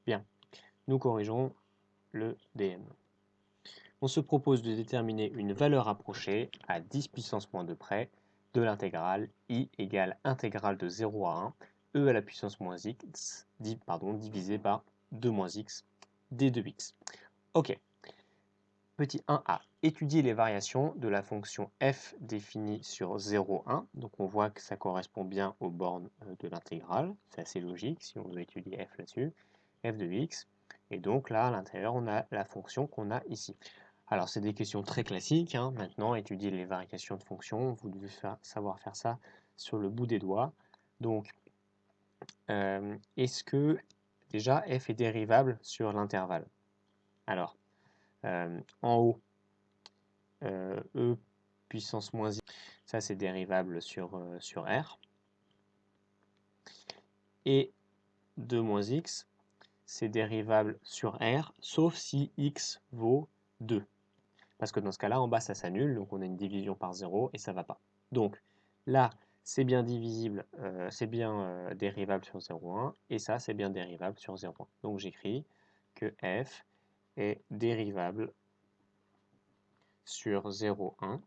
Bien, nous corrigeons le dm. On se propose de déterminer une valeur approchée à 10 puissance moins 2 près de l'intégrale i égale intégrale de 0 à 1 e à la puissance moins x divisé par 2 moins x d de x. Ok. Petit 1a, étudier les variations de la fonction f définie sur 0, 1. Donc on voit que ça correspond bien aux bornes de l'intégrale. C'est assez logique si on veut étudier f là-dessus. F de x. Et donc là, à l'intérieur, on a la fonction qu'on a ici. Alors c'est des questions très classiques. Maintenant, étudier les variations de fonctions, vous devez savoir faire ça sur le bout des doigts. Donc, est-ce que déjà f est dérivable sur l'intervalle? Alors, en haut, e puissance moins i, ça c'est dérivable sur R. Et 2 moins x, c'est dérivable sur R, sauf si x vaut 2. Parce que dans ce cas-là, en bas, ça s'annule, donc on a une division par 0 et ça ne va pas. Donc là, c'est bien divisible, c'est bien dérivable sur 0,1, et ça, c'est bien dérivable sur 0,1. Donc j'écris que f est dérivable sur 0,1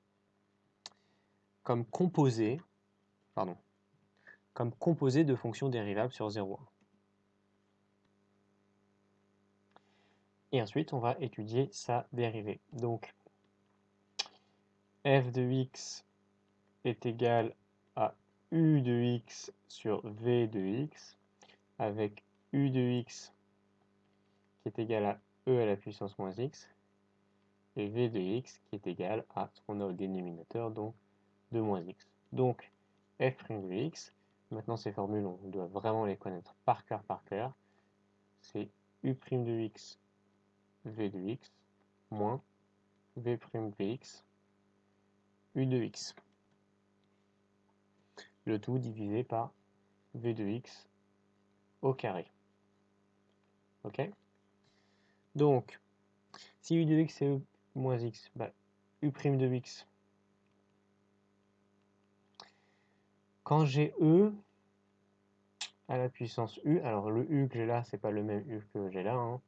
comme composé de fonctions dérivables sur 0,1. Et ensuite, on va étudier sa dérivée. Donc, f de x est égal à u de x sur v de x, avec u de x qui est égal à e à la puissance moins x, et v de x qui est égal à ce qu'on a au dénominateur, donc 2 moins x. Donc, f' de x, maintenant ces formules, on doit vraiment les connaître par cœur, c'est u' de x, v de x, moins v' de x, u de x. Le tout divisé par v de x au carré. Ok? Donc, si u de x est e moins x, bah, u' de x, quand j'ai e à la puissance u, alors le u que j'ai là, c'est pas le même u que j'ai là,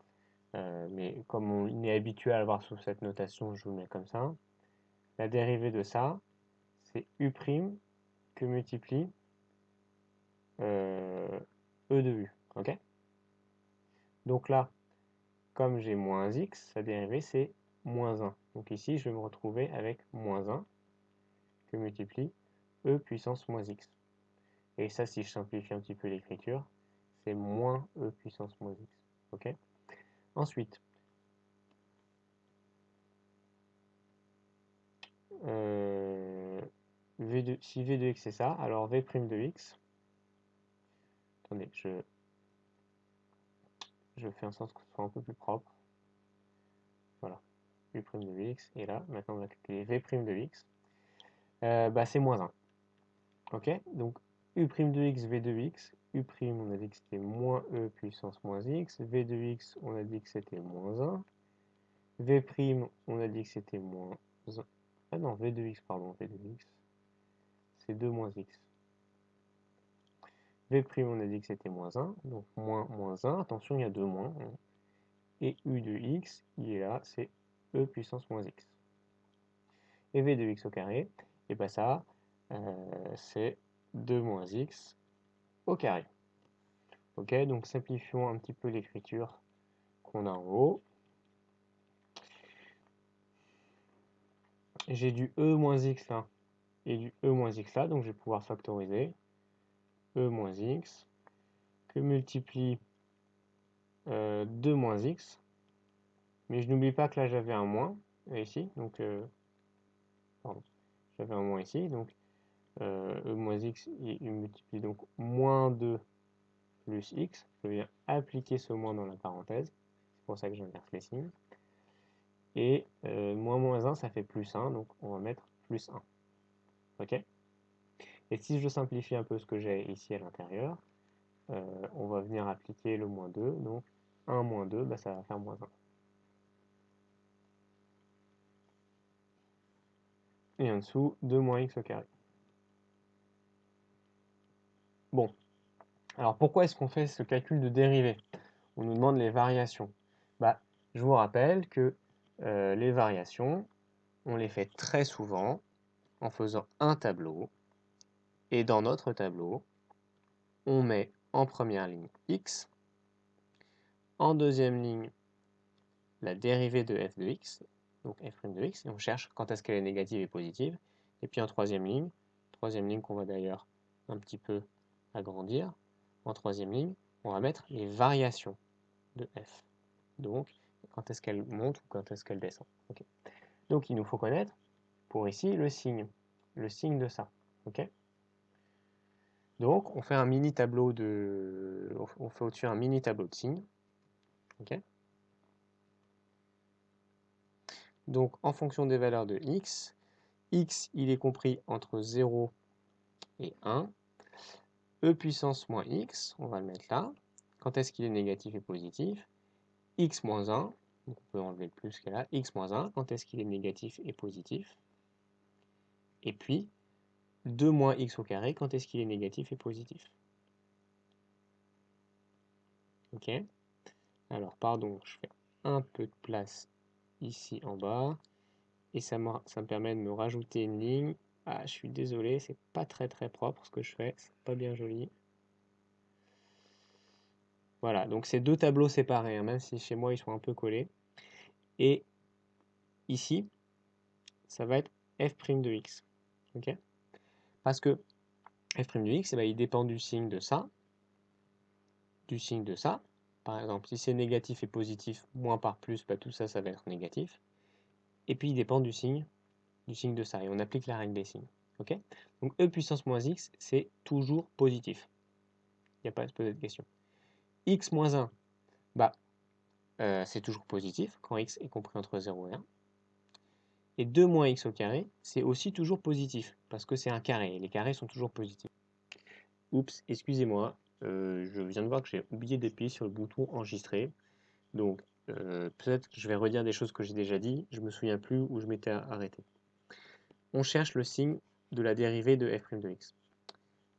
mais comme on est habitué à le voir sous cette notation, je vous le mets comme ça. La dérivée de ça, c'est u' que multiplie e de u. Ok? Donc là, comme j'ai moins x, sa dérivée c'est moins 1. Donc ici, je vais me retrouver avec moins 1 que multiplie e puissance moins x. Et ça, si je simplifie un petit peu l'écriture, c'est moins e puissance moins x. Ok? Ensuite, si v de x c'est ça, alors v' de x, attendez, je fais en sorte que ce soit un peu plus propre. Voilà, u' de x, et là, maintenant on va calculer v' de x, bah, c'est moins 1. Ok? Donc u' de x, v de x, u', on a dit que c'était moins e puissance moins x, v de x, on a dit que c'était moins 1, v', on a dit que c'était moins 1. Ah non, v de x, pardon, v de x, c'est 2 moins x. V', on a dit que c'était moins 1, donc moins 1, attention, il y a 2 moins, et u de x, il est là, c'est e puissance moins x. Et v de x au carré, et bien ça, c'est 2 moins x au carré. Ok, donc simplifions un petit peu l'écriture qu'on a en haut. J'ai du e moins x là, et du e moins x là, donc je vais pouvoir factoriser e moins x, que multiplie 2 moins x, mais je n'oublie pas que là j'avais un moins ici, donc pardon, j'avais un moins ici, donc e moins x, il multiplie donc moins 2 plus x, je viens appliquer ce moins dans la parenthèse, c'est pour ça que j'inverse les signes, et moins 1 ça fait plus 1, donc on va mettre plus 1, ok? Et si je simplifie un peu ce que j'ai ici à l'intérieur, on va venir appliquer le moins 2, donc 1 moins 2, bah, ça va faire moins 1. Et en dessous, 2 moins x au carré. Bon, alors pourquoi est-ce qu'on fait ce calcul de dérivée? on nous demande les variations. Bah, je vous rappelle que les variations, on les fait très souvent en faisant un tableau. Et dans notre tableau, on met en première ligne x, en deuxième ligne la dérivée de f de x, donc f' de x, et on cherche quand est-ce qu'elle est négative et positive. Et puis en troisième ligne qu'on va d'ailleurs un petit peu agrandir, en troisième ligne, on va mettre les variations de f. Donc, quand est-ce qu'elle monte ou quand est-ce qu'elle descend. Okay. Donc, il nous faut connaître, pour ici, le signe de ça. Okay. Donc, on fait un mini tableau on fait au-dessus un mini tableau de signes. Okay. Donc, en fonction des valeurs de x, il est compris entre 0 et 1. E puissance moins x, on va le mettre là. Quand est-ce qu'il est négatif et positif? X moins 1, donc on peut enlever le plus qu'elle a. X moins 1, quand est-ce qu'il est négatif et positif? Et puis, 2 moins x au carré, quand est-ce qu'il est négatif et positif? Ok. Alors, pardon, je fais un peu de place ici en bas. Et ça me permet de me rajouter une ligne. Ah, je suis désolé, c'est pas très propre ce que je fais. C'est pas bien joli. Voilà, donc c'est deux tableaux séparés, hein, même si chez moi ils sont un peu collés. Et ici, ça va être f' de x. Ok. Parce que f' de x, eh ben, il dépend du signe de ça, Par exemple, si c'est négatif et positif, moins par plus, bah, tout ça, ça va être négatif. Et puis, il dépend du signe de ça. Et on applique la règle des signes. Okay. Donc, e puissance moins x, c'est toujours positif. Il n'y a pas à se poser de question. X moins 1, bah, c'est toujours positif quand x est compris entre 0 et 1. Et 2 moins x au carré, c'est aussi toujours positif, parce que c'est un carré, et les carrés sont toujours positifs. Oups, excusez-moi, je viens de voir que j'ai oublié d'appuyer sur le bouton enregistrer. Donc, peut-être que je vais redire des choses que j'ai déjà dit, je me souviens plus où je m'étais arrêté. On cherche le signe de la dérivée de f' de x.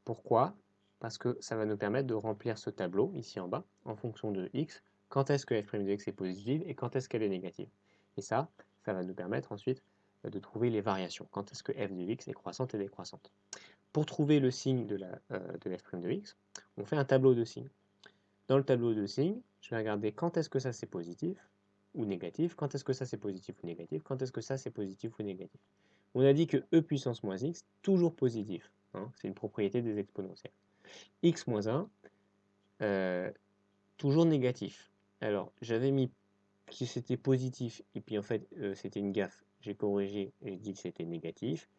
Pourquoi? Parce que ça va nous permettre de remplir ce tableau, ici en bas, en fonction de x, quand est-ce que f' de x est positive et quand est-ce qu'elle est négative. Et ça va nous permettre ensuite de trouver les variations, quand est-ce que f de x est croissante et décroissante. Pour trouver le signe de f' de x, on fait un tableau de signes. Dans le tableau de signes, je vais regarder quand est-ce que ça c'est positif ou négatif, quand est-ce que ça c'est positif ou négatif, quand est-ce que ça c'est positif ou négatif. On a dit que e puissance moins x, toujours positif, hein, c'est une propriété des exponentielles. X moins 1, toujours négatif. Alors, j'avais mis que c'était positif, et puis en fait, c'était une gaffe. J'ai corrigé et j'ai dit que c'était négatif.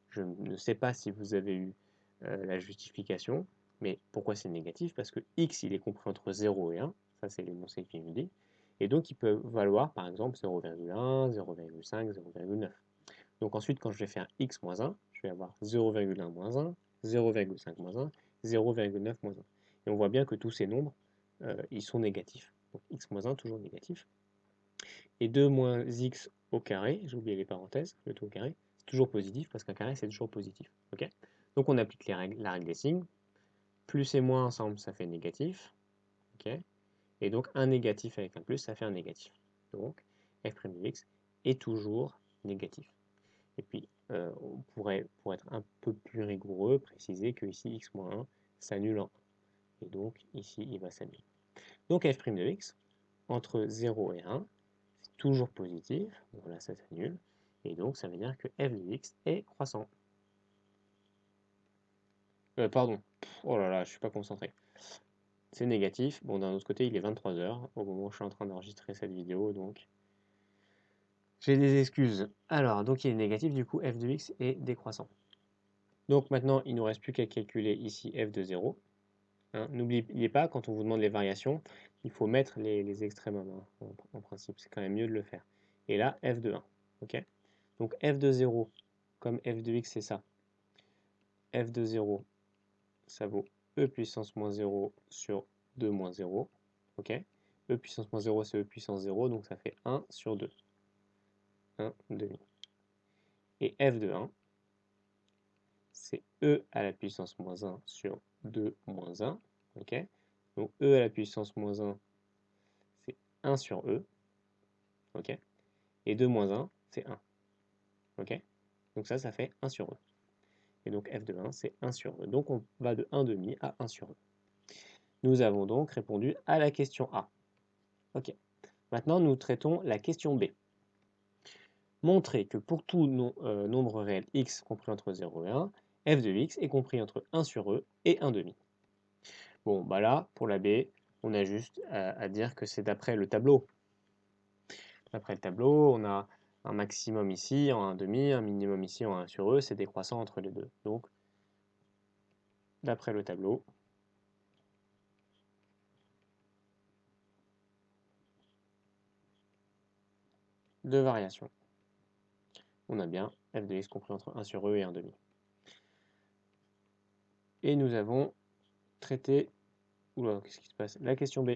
Je ne sais pas si vous avez eu la justification, mais pourquoi c'est négatif? Parce que x, il est compris entre 0 et 1, ça c'est l'énoncé qui nous dit, et donc il peut valoir par exemple 0,1, 0,5, 0,9. Donc ensuite, quand je vais faire x moins 1, je vais avoir 0,1 moins 1, 0,5 moins 1, 0,9 moins 1. Et on voit bien que tous ces nombres, ils sont négatifs. Donc x moins 1, toujours négatif. Et 2 moins x au carré, j'ai oublié les parenthèses, le tout au carré, c'est toujours positif parce qu'un carré c'est toujours positif. Okay. Donc on applique la règle des signes. Plus et moins ensemble, ça fait négatif. Okay. Et donc un négatif avec un plus, ça fait un négatif. Donc f' de x est toujours négatif. Et puis on pourrait, pour être un peu plus rigoureux, préciser que ici x moins 1 s'annule en 1. Et donc ici il va s'annuler. Donc f' de x, entre 0 et 1, toujours positif, donc là ça s'annule, et donc ça veut dire que f de x est croissant. Pardon, oh là là, je suis pas concentré. C'est négatif, bon d'un autre côté il est 23h au moment où je suis en train d'enregistrer cette vidéo, donc j'ai des excuses. Alors, donc il est négatif, du coup f de x est décroissant. Donc maintenant il ne nous reste plus qu'à calculer ici f de 0. Hein. N'oubliez pas, quand on vous demande les variations, il faut mettre les extrémums, hein, en principe, c'est quand même mieux de le faire. Et là, f de 1. Okay. Donc f de 0, comme f de x c'est ça, f de 0, ça vaut e puissance moins 0 sur 2 moins 0. Okay. E puissance moins 0, c'est e puissance 0, donc ça fait 1 sur 2. 1 demi. Et f de 1, c'est e à la puissance moins 1 sur 2 moins 1. Okay. Donc e à la puissance moins 1, 1 sur E, ok? Et 2 moins 1, c'est 1, ok? Donc ça fait 1 sur E. Et donc f de 1, c'est 1 sur E. Donc on va de 1,5 à 1 sur E. Nous avons donc répondu à la question A. Ok. Maintenant, nous traitons la question B. Montrer que pour tout nombre réel x compris entre 0 et 1, f de x est compris entre 1 sur E et 1,5. Bon, bah là, pour la B, on a juste à dire que c'est d'après le tableau. D'après le tableau, on a un maximum ici en 1,5, un minimum ici en 1 sur E, c'est décroissant entre les deux. Donc, d'après le tableau, de variation, on a bien f de x compris entre 1 sur E et 1,5. Et nous avons traité, oula, qu'est-ce qui se passe? La question B.